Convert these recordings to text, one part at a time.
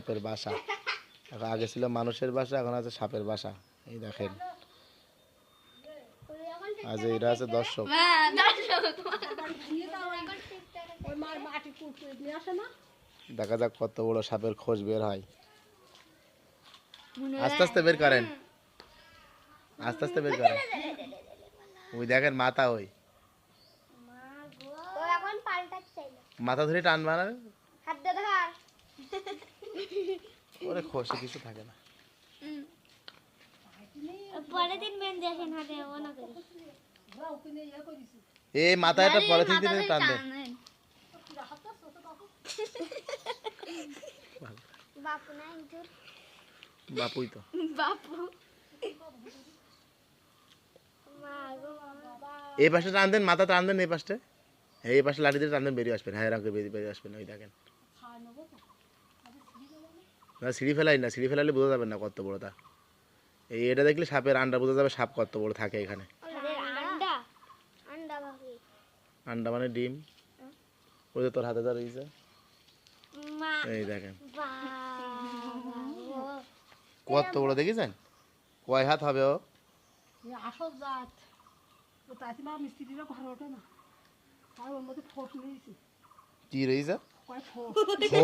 সাপের বাসা। আগে ছিল মানুষের বাসা, এখন আছে সাপের বাসা। এই দেখেন, আজ এরা আছে দর্শক। দেখা যাক কত বড় সাপের খোঁজ বের হয়। আস্তে আস্তে বের করেন, আস্তে আস্তে বের করেন। ওই দেখেন মাথা, ওই মাথা ধরে টানবা না, ওরে খোঁজে কিছু থাকে না। এই মাথা একটা পলিথিন দিয়ে টান দেন। বাপুই তো এই পাশে টান দেন, মাথা টান দেন এই পাশে, এই পাশে লাঠি দিয়ে টান দেন, বেরিয়ে আসবেন। হ্যাঁ রাখবে, বেরিয়ে আসবেন। ওই দেখেন, না সিঁড়ি ফেলাই না, সিঁড়ি ফেলালে বোঝা যাবে না কত বড় তা। এই এটা দেখলে সাপের আন্ডা বোঝা যাবে সাপ কত বড় থাকে এখানে। আন্ডা মানে ডিম। ওই যে তোর হাতে ধর, এই দেখেন কত বড় দেখেছেন, কয় হাত হবে ও? আসল জাত ও তাইতে মা মিস্ত্রিরা ঘরে ওঠে না, আর ওর মধ্যে ফোস নিয়েছে। কি রয়েছে? কয় ফোস।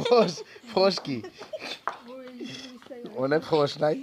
ফোস? ফোস কি? ওই অনেক ফোস নাই।